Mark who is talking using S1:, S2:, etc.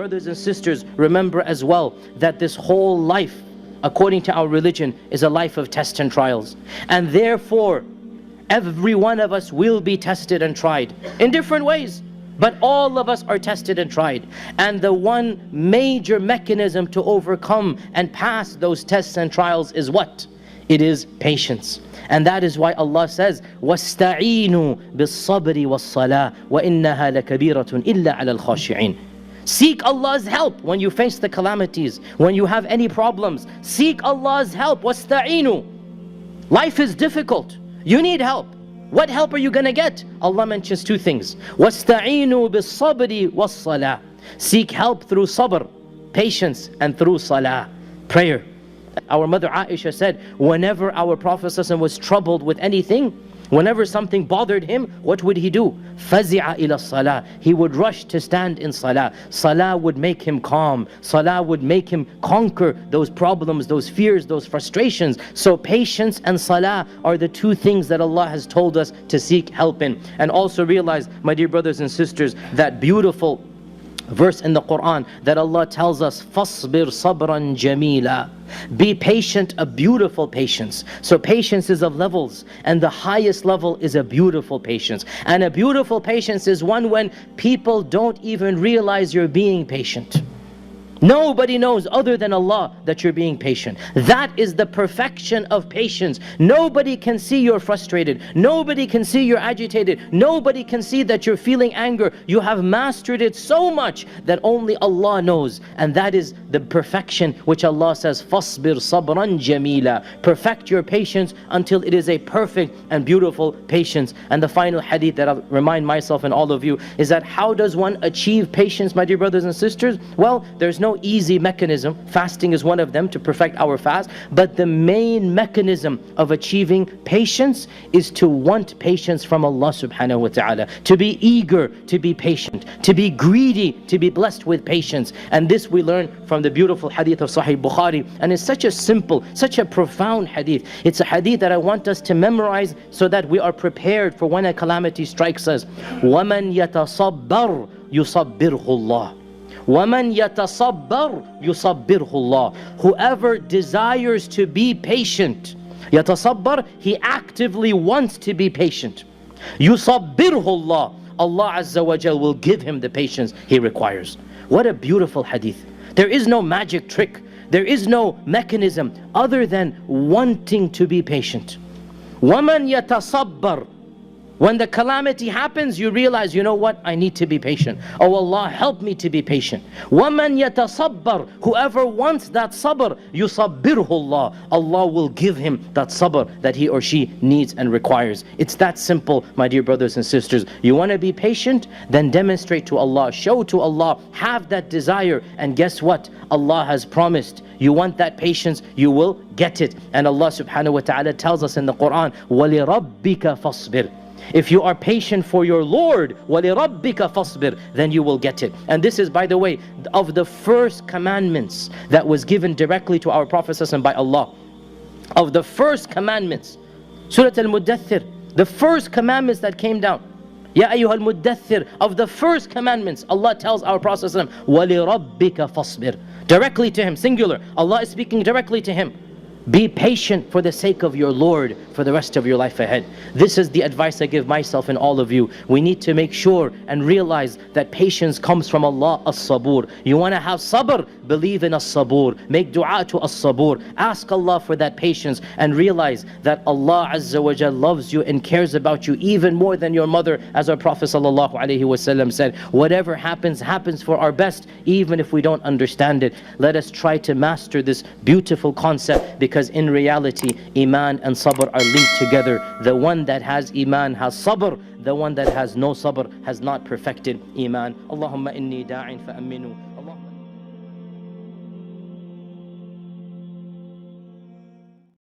S1: brothers and sisters, remember as well that this whole life, according to our religion, is a life of tests and trials. And therefore, every one of us will be tested and tried in different ways. But all of us are tested and tried. And the one major mechanism to overcome and pass those tests and trials is what? It is patience. And that is why Allah says, وَاسْتَعِينُوا بِالصَّبْرِ وَالصَّلَاةِ وَإِنَّهَا لَكَبِيرَةٌ إِلَّا عَلَى الْخَاشِعِينَ. Seek Allah's help when you face the calamities, when you have any problems. Seek Allah's help. وَاسْتَعِينُوا. Life is difficult. You need help. What help are you going to get? Allah mentions two things. وَاسْتَعِينُوا بِالصَّبْرِ وَالصَّلَاةِ. Seek help through sabr, patience, and through salah, prayer. Our mother Aisha said, whenever our Prophet ﷺ was troubled with anything, whenever something bothered him, what would he do? فَزِعَ إِلَى الصَّلَاةِ. He would rush to stand in salah. Salah would make him calm. Salah would make him conquer those problems, those fears, those frustrations. So patience and salah are the two things that Allah has told us to seek help in. And also realize, my dear brothers and sisters, that beautiful verse in the Quran that Allah tells us, فَاصْبِرْ صَبْرًا جَمِيلًا. Be patient, a beautiful patience. So patience is of levels, and the highest level is a beautiful patience. And a beautiful patience is one when people don't even realize you're being patient. Nobody knows other than Allah that you're being patient. That is the perfection of patience. Nobody can see you're frustrated. Nobody can see you're agitated. Nobody can see that you're feeling anger. You have mastered it so much that only Allah knows. And that is the perfection which Allah says, فَاصْبِرْ صَبْرًا جَمِيلًا. Perfect your patience until it is a perfect and beautiful patience. And the final hadith that I'll remind myself and all of you is that how does one achieve patience, my dear brothers and sisters? Well, there's no easy mechanism. Fasting is one of them to perfect our fast. But the main mechanism of achieving patience is to want patience from Allah subhanahu wa ta'ala. To be eager to be patient. To be greedy to be blessed with patience. And this we learn from the beautiful hadith of Sahih Bukhari. And it's such a simple, such a profound hadith. It's a hadith that I want us to memorize so that we are prepared for when a calamity strikes us. وَمَنْ يَتَصَبَّرْ يُصَبِّرْهُ اللَّهُ. وَمَنْ يَتَصَبَّرْ يُصَبِّرْهُ اللَّهُ. Whoever desires to be patient, يَتَصَبَّرْ, he actively wants to be patient. يُصَبِّرْهُ اللَّهُ. Allah Azza wa Jal will give him the patience he requires. What a beautiful hadith. There is no magic trick. There is no mechanism other than wanting to be patient. وَمَنْ يَتَصَبَّرْ. When the calamity happens, you realize, you know what? I need to be patient. Oh Allah, help me to be patient. وَمَنْ يَتَصَبَّرْ. Whoever wants that sabr, يُصَبِّرْهُ اللَّهُ. Allah will give him that sabr that he or she needs and requires. It's that simple, my dear brothers and sisters. You want to be patient? Then demonstrate to Allah, show to Allah, have that desire. And guess what? Allah has promised. You want that patience, you will get it. And Allah subhanahu wa ta'ala tells us in the Quran, وَلِرَبِّكَ فَاصْبِرْ. If you are patient for your Lord, وَلِرَبِّكَ فَاصْبِرْ, then you will get it. And this is, by the way, of the first commandments that was given directly to our Prophet ﷺ by Allah. Of the first commandments, Surah Al-Muddathir, the first commandments that came down. Ya ayyuhal muddathir, of the first commandments, Allah tells our Prophet ﷺ, وَلِرَبِّكَ فَاصْبِرْ. Directly to him, singular. Allah is speaking directly to him. Be patient for the sake of your Lord for the rest of your life ahead. This is the advice I give myself and all of you. We need to make sure and realize that patience comes from Allah, as-sabur. You want to have sabr? Believe in as-sabur. Make dua to as-sabur. Ask Allah for that patience and realize that Allah Azza wa Jal loves you and cares about you even more than your mother, as our Prophet sallallahu alaihi wasallam said. Whatever happens, happens for our best, even if we don't understand it. Let us try to master this beautiful concept, because in reality, Iman and Sabr are linked together. The one that has Iman has Sabr. The one that has no Sabr has not perfected Iman. Allahumma inni da'in fa'aminu.